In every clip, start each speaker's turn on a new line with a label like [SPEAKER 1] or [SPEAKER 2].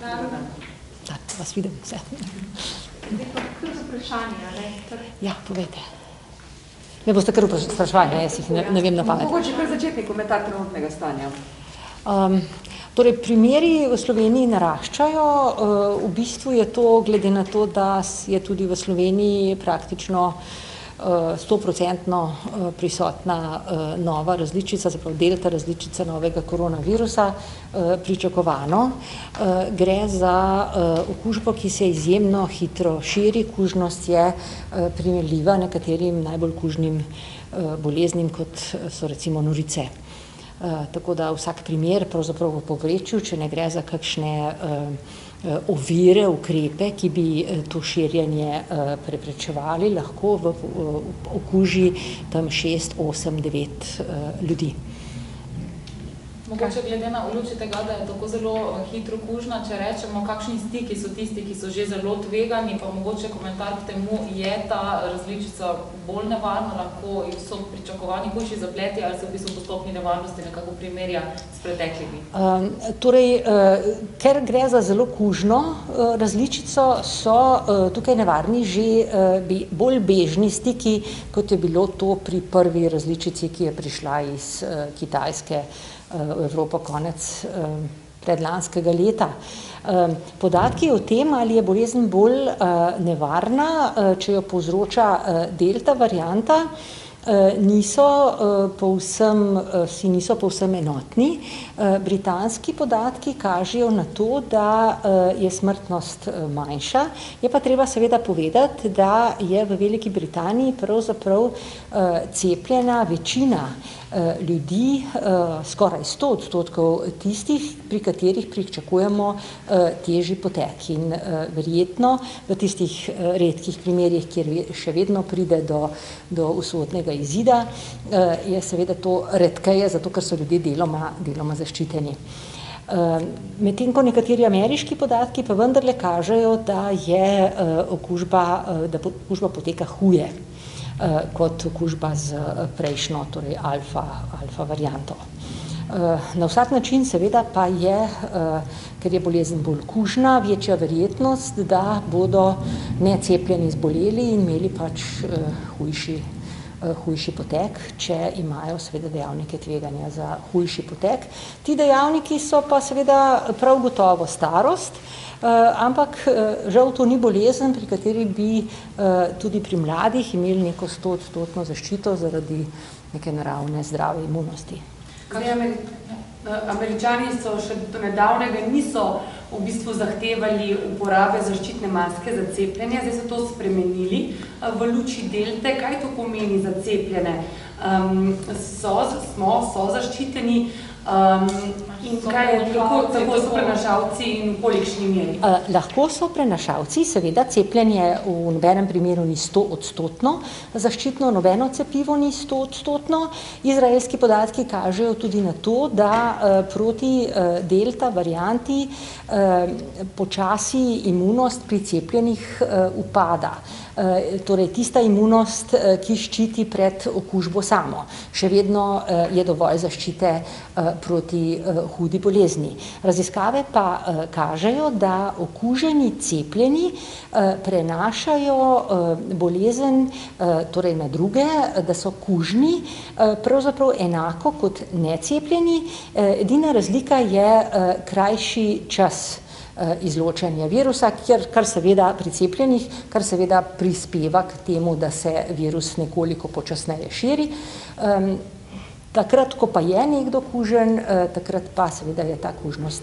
[SPEAKER 1] Da, vas vidim vse.
[SPEAKER 2] Zdaj pa kar vprašanje, ne?
[SPEAKER 1] Ja, povejte. Me boste kar spraševali, jaz jih ne vem na pamet.
[SPEAKER 3] Mogoče kar začetni komentar trenutnega stanja.
[SPEAKER 1] Torej, primeri v Sloveniji naraščajo. V bistvu je to, glede na to, da je tudi v Sloveniji praktično 100% prisotna nova različica, zapravo delta različica novega koronavirusa, pričakovano. Gre za okužbo, ki se izjemno hitro širi. Kužnost je primerljiva nekaterim najbolj kužnim boleznim, kot so recimo norice. Tako da vsak primer pravzaprav v povprečju, če ne gre za kakšne ovire, ukrepe, ki bi to širjenje preprečevali, lahko okuži tam 6, 8, 9 ljudi.
[SPEAKER 4] Mogoče glede na luči tega, da je tako zelo hitro kužna, če rečemo, kakšni stiki so tisti, ki so že zelo tvegani, pa mogoče komentar k temu, je ta različica bolj nevarna, lahko so pričakovani hujši zapleti ali se v bistvu po stopnji nevarnosti nekako primerja s preteklimi?
[SPEAKER 1] Torej, ker gre za zelo kužno različico, so tukaj nevarni že bolj bežni stiki, kot je bilo to pri prvi različici, ki je prišla iz Kitajske v Evropo konec predlanskega leta. Podatki o tem, ali je bolezen bolj nevarna, če jo povzroča delta varianta, niso povsem enotni. Britanski podatki kažejo na to, da je smrtnost manjša. Je pa treba seveda povedati, da je v Veliki Britaniji pravzaprav cepljena večina ljudi, skoraj 100% tistih, pri katerih pričakujemo težji potek. In verjetno v tistih redkih primerih, kjer še vedno pride do usodnega izida, je seveda to redkeje, zato ker so ljudje deloma zaščiteni. Medtem ko nekateri ameriški podatki pa vendarle kažejo, da okužba poteka huje kot okužba z prejšnjo, torej alfa varianto. Na vsak način seveda pa je, ker je bolezen bolj kužna, večja verjetnost, da bodo necepljeni zboleli in imeli pač hujši potek, če imajo seveda dejavnike tveganja za hujši potek. Ti dejavniki so pa seveda prav gotovo starost, ampak žal to ni bolezen, pri kateri bi tudi pri mladih imeli neko 100% zaščito zaradi neke naravne zdrave imunosti.
[SPEAKER 3] Američani so še do nedavnega niso v bistvu zahtevali uporabe zaščitne maske za cepljenje, zdaj so to spremenili v luči delte. Kaj to pomeni za cepljene? So zaščiteni in kako so prenašalci in v kolikšni meri?
[SPEAKER 1] Lahko so prenašalci, seveda cepljenje v nobenem primeru ni 100% zaščitno, nobeno cepivo ni 100%. Izraelski podatki kažejo tudi na to, da proti delta varianti počasi imunost pri cepljenih upada. Torej tista imunost, ki ščiti pred okužbo samo. Še vedno je dovolj zaščite proti hudi bolezni. Raziskave pa kažejo, da okuženi cepljeni prenašajo bolezen torej na druge, da so kužni, pravzaprav enako kot necepljeni. Edina razlika je krajši čas izločanja virusa, kar seveda pri cepljenih, kar seveda prispeva k temu, da se virus nekoliko počasneje širi. Takrat, ko pa je nekdo kužen, takrat pa seveda je ta kužnost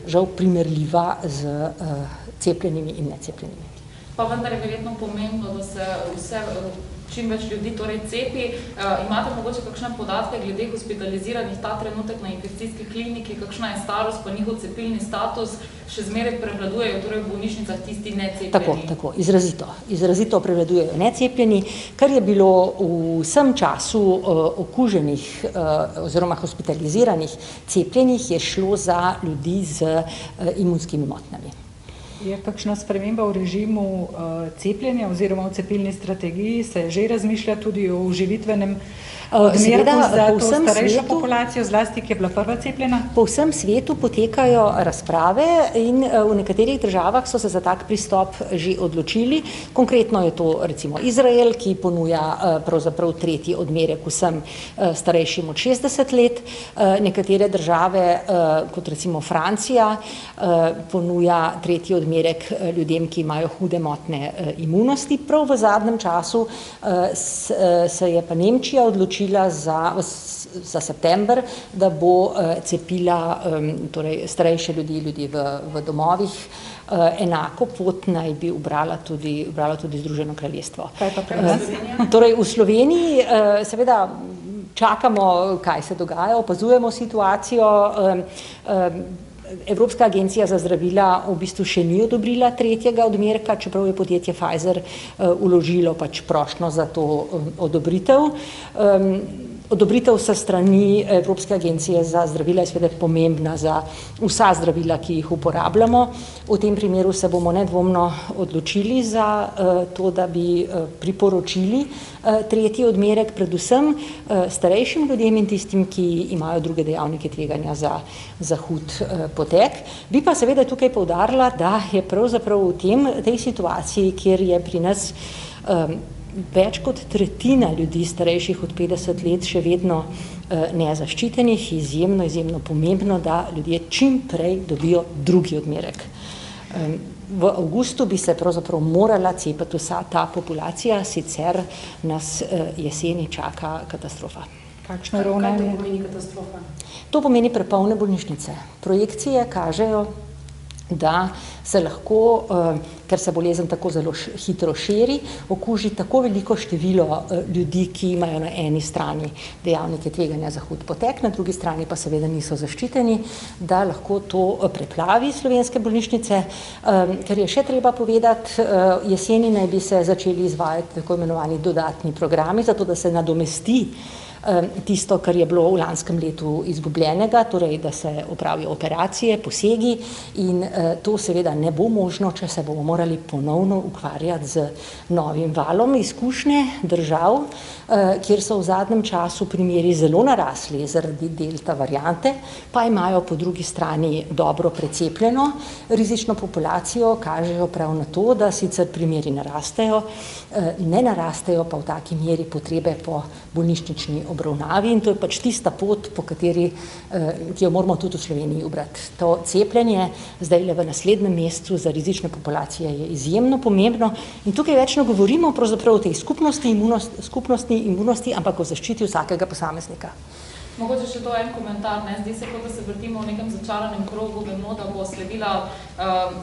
[SPEAKER 1] žal primerljiva z cepljenimi in necepljenimi.
[SPEAKER 4] Pa vendar je verjetno pomembno, da se čim več ljudi torej cepi. Imate mogoče kakšne podatke glede hospitaliziranih ta trenutek na infekcijski kliniki, kakšna je starost, pa njihov cepilni status, še zmeraj prevladujejo torej v bolnišnicah tisti necepljeni?
[SPEAKER 1] Tako, izrazito prevladujejo necepljeni, kar je bilo v vsem času okuženih oziroma hospitaliziranih cepljenih, je šlo za ljudi z imunskimi motnjami.
[SPEAKER 5] Je kakšna sprememba v režimu cepljenja oziroma v cepilni strategiji? Se že razmišlja tudi o uživitvenem odmerku za to starejšo populacijo, zlasti, ki je bila prva cepljena?
[SPEAKER 1] Po vsem svetu potekajo razprave in v nekaterih državah so se za tak pristop že odločili. Konkretno je to recimo Izrael, ki ponuja pravzaprav tretji odmerek vsem starejšim od 60 let. Nekatere države, kot recimo Francija, ponuja tretji odmerek ljudem, ki imajo hude motnje imunosti. Prav v zadnjem času se je pa Nemčija odločila za september, da bo cepila torej starejše ljudi v domovih. Enako pot naj bi ubrala tudi Združeno kraljestvo.
[SPEAKER 5] Kaj pa pri nas?
[SPEAKER 1] Torej v Sloveniji seveda čakamo, kaj se dogaja, opazujemo situacijo. Evropska agencija za zdravila v bistvu še ni odobrila tretjega odmerka, čeprav je podjetje Pfizer vložilo pač prošnjo za to odobritev. Odobritev sa strani Evropske agencije za zdravila je seveda pomembna za vsa zdravila, ki jih uporabljamo. V tem primeru se bomo nedvomno odločili za to, da bi priporočili tretji odmerek predvsem starejšim ljudem in tistim, ki imajo druge dejavnike tveganja za hud potek. Bi pa seveda tukaj poudarila, da je pravzaprav v tej situaciji, kjer je pri nas več kot tretjina ljudi starejših od 50 let še vedno nezaščitenih, izjemno pomembno, da ljudje čim prej dobijo drugi odmerek. V avgustu bi se pravzaprav morala cepiti vsa ta populacija, sicer nas jeseni čaka katastrofa.
[SPEAKER 5] Kakšno ravnanje?
[SPEAKER 3] Kaj to pomeni katastrofa?
[SPEAKER 1] To pomeni prepolne bolnišnice. Projekcije kažejo, da se lahko, ker se bolezen tako zelo hitro širi, okuži tako veliko število ljudi, ki imajo na eni strani dejavnike tveganja za hud potek, na drugi strani pa seveda niso zaščiteni, da lahko to preplavi slovenske bolnišnice. Ker je še treba povedati, jeseni naj bi se začeli izvajati tako imenovani dodatni programi, zato da se nadomesti tisto, kar je bilo v lanskem letu izgubljenega, torej da se opravijo operacije, posegi in to seveda ne bo možno, če se bomo morali ponovno ukvarjati z novim valom. Izkušnje držav, kjer so v zadnjem času primeri zelo narasli zaradi delta variante, pa imajo po drugi strani dobro precepljeno rizično populacijo, kažejo prav na to, da sicer primeri narastejo, ne narastejo pa v taki meri potrebe po bolnišnični obravnavi in to je pač tista pot, po kateri, ki jo moramo tudi v Sloveniji ubrati. To cepljenje zdaj v naslednjem mesecu za rizične populacije je izjemno pomembno in tukaj več ne govorimo pravzaprav o tej skupnostni imunosti, ampak o zaščiti vsakega posameznika.
[SPEAKER 4] Mogoče še to en komentar, ne? Zdi se, kot da se vrtimo v nekem začaranem krogu, vemo, da bo sledila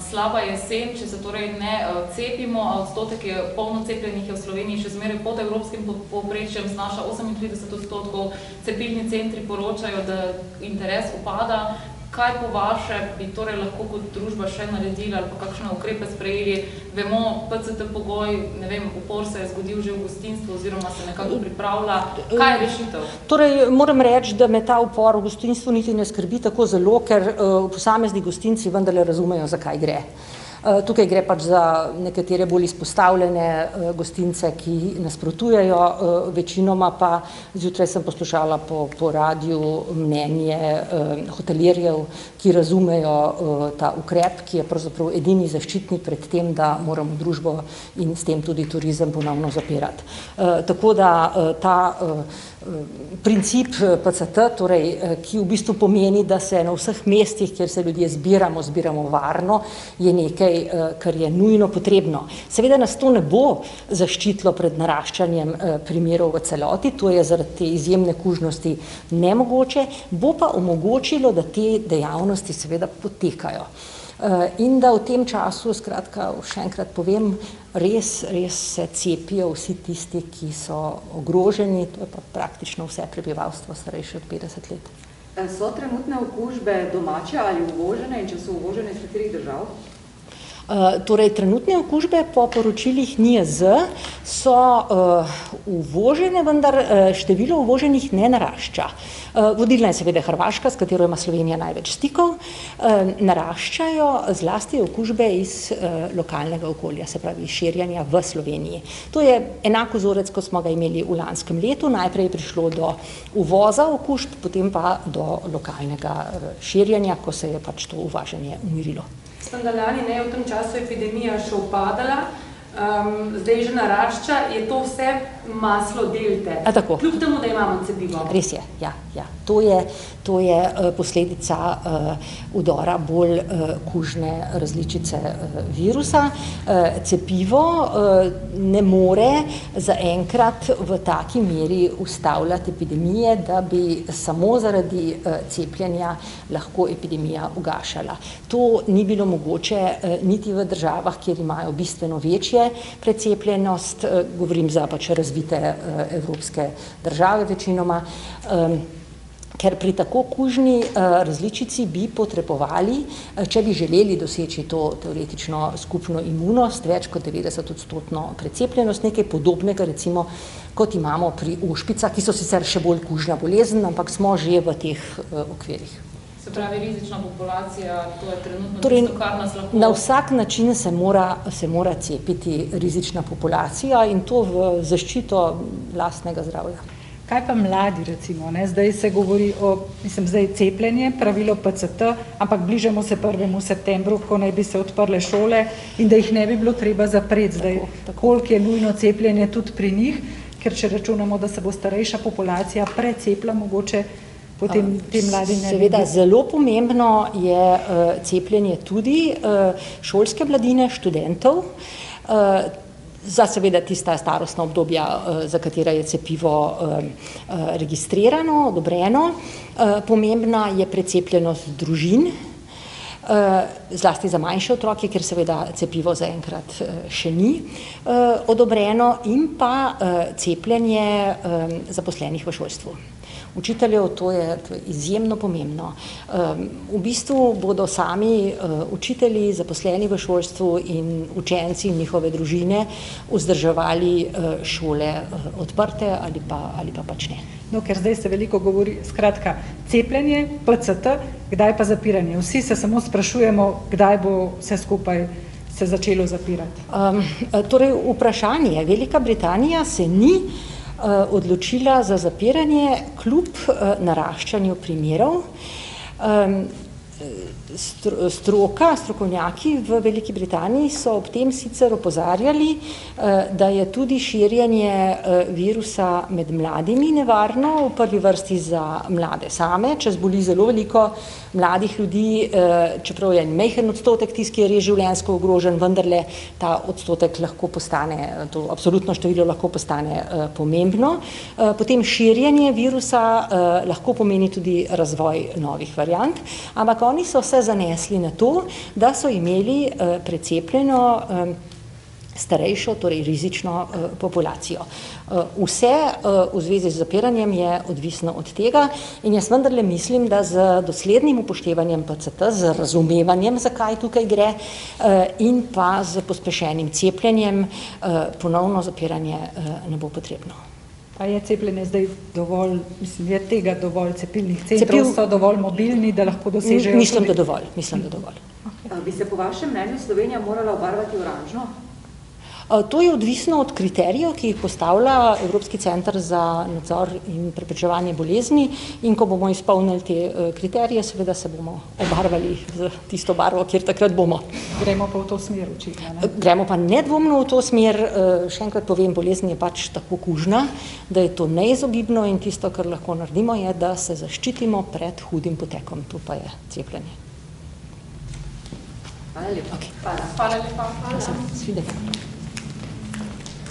[SPEAKER 4] slaba jesen, če se torej ne cepimo, a odstotek je polno cepljenih je v Sloveniji še zmeraj pod evropskim povprečjem, znaša 38%, cepilni centri poročajo, da interes upada. Kaj po vaše bi torej lahko kot družba še naredili ali pa kakšne ukrepe sprejeli? Vemo, PCT pogoj, ne vem, upor se je zgodil že v gostinstvu oziroma se nekako pripravlja. Kaj je rešitev?
[SPEAKER 1] Torej, moram reči, da me ta upor v gostinstvu niti ne skrbi tako zelo, ker posamezni gostinci vendarle razumejo, za kaj gre. Tukaj gre pač za nekatere bolj izpostavljene gostince, ki nasprotujejo, večinoma pa zjutraj sem poslušala po radiju mnenje hotelirjev, ki razumejo ta ukrep, ki je pravzaprav edini zaščitni pred tem, da moramo družbo in s tem tudi turizem ponovno zapirati. Tako da ta princip PCT, torej, ki v bistvu pomeni, da se na vseh mestih, kjer se ljudje zbiramo varno, je nekaj, kar je nujno potrebno. Seveda nas to ne bo zaščitilo pred naraščanjem primerov v celoti, to je zaradi te izjemne kužnosti nemogoče, bo pa omogočilo, da te dejavnosti seveda potekajo. In da v tem času, skratka, še enkrat povem, res se cepijo vsi tisti, ki so ogroženi, to je pa praktično vse prebivalstvo starejše od 50 let.
[SPEAKER 6] So trenutne okužbe domače ali uvožene in če so uvožene iz katerih držav?
[SPEAKER 1] Torej, trenutne okužbe po poročilih NIJZ so uvožene, vendar število uvoženih ne narašča. Vodilna je seveda Hrvaška, s katero ima Slovenija največ stikov, naraščajo zlasti okužbe iz lokalnega okolja, se pravi širjenja v Sloveniji. To je enak vzorec, kot smo ga imeli v lanskem letu, najprej je prišlo do uvoza okužb, potem pa do lokalnega širjenja, ko se je pač to uvažanje umirilo.
[SPEAKER 3] Lani ne, v tem času epidemija še upadala, zdaj že narašča, je to vse maslo delte, kljub temu, da imamo cepivo.
[SPEAKER 1] Res je, ja. To je posledica vdora bolj kužne različice virusa. Cepivo ne more zaenkrat v taki meri ustavljati epidemije, da bi samo zaradi cepljenja lahko epidemija ugašala. To ni bilo mogoče niti v državah, kjer imajo bistveno večje precepljenost, govorim za pač razvite evropske države večinoma, ker pri tako kužni različici bi potrebovali, če bi želeli doseči to teoretično skupno imunost, več kot 90% precepljenost, nekaj podobnega recimo, kot imamo pri ošpicah, ki so sicer še bolj kužna bolezen, ampak smo že v teh okvirih.
[SPEAKER 4] Se pravi, rizična populacija, to je trenutno tisto, kar nas lahko...
[SPEAKER 1] Na vsak način se mora cepiti rizična populacija in to v zaščito lastnega zdravja.
[SPEAKER 5] Kaj pa mladi recimo, ne? Zdaj se govori o, zdaj cepljenje, pravilo PCT, ampak bližamo se 1. septembru, ko naj bi se odprle šole in da jih ne bi bilo treba zapreti zdaj. Koliko je nujno cepljenje tudi pri njih, ker če računamo, da se bo starejša populacija precepla, mogoče potem te mladi ne bi...
[SPEAKER 1] Seveda, zelo pomembno je cepljenje tudi šolske mladine, študentov, za seveda tista starostna obdobja, za katera je cepivo registrirano, odobreno. Pomembna je precepljenost družin, zlasti za manjše otroke, ker seveda cepivo zaenkrat še ni odobreno, in pa cepljenje zaposlenih v šolstvu. Učiteljev, to je izjemno pomembno. V bistvu bodo sami učitelji, zaposleni v šolstvu in učenci in njihove družine vzdrževali šole odprte ali pa pač ne.
[SPEAKER 5] No, ker zdaj se veliko govori, skratka, cepljenje, PCT, kdaj pa zapiranje? Vsi se samo sprašujemo, kdaj bo vse skupaj se začelo zapirati.
[SPEAKER 1] Torej, vprašanje, Velika Britanija se ni odločila za zapiranje kljub naraščanju primerov. Strokovnjaki v Veliki Britaniji so ob tem sicer opozarjali, da je tudi širjenje virusa med mladimi nevarno, v prvi vrsti za mlade same, če zboli zelo veliko mladih ljudi, čeprav je majhen odstotek tisti, ki je res življenjsko ogrožen, vendarle ta odstotek lahko postane, to absolutno število lahko postane pomembno. Potem širjenje virusa lahko pomeni tudi razvoj novih variant, ampak oni so se zanesli na to, da so imeli precepljeno starejšo, torej rizično populacijo. Vse v zvezi z zapiranjem je odvisno od tega in jaz vendarle mislim, da z doslednim upoštevanjem PCT, z razumevanjem, zakaj tukaj gre, in pa z pospešenim cepljenjem ponovno zapiranje ne bo potrebno.
[SPEAKER 5] A je cepljenje zdaj dovolj, je tega dovolj, cepilnih centrov so dovolj mobilni, da lahko dosežejo?
[SPEAKER 1] Mislim, da dovolj.
[SPEAKER 6] Okay. Bi se po vašem mnenju Slovenija morala obarvati oranžno?
[SPEAKER 1] To je odvisno od kriterijev, ki jih postavlja Evropski center za nadzor in preprečevanje bolezni, in ko bomo izpolnili te kriterije, seveda se bomo obarvali z tisto barvo, kjer takrat bomo.
[SPEAKER 5] Gremo pa v to smer očitno, ne?
[SPEAKER 1] Gremo pa nedvomno v to smer. Še enkrat povem, bolezen je pač tako kužna, da je to neizogibno in tisto, kar lahko naredimo, je, da se zaščitimo pred hudim potekom. To pa je cepljenje.
[SPEAKER 6] Hvala lepa.
[SPEAKER 1] Okay.
[SPEAKER 4] Hvala lepa.
[SPEAKER 1] Svidenje.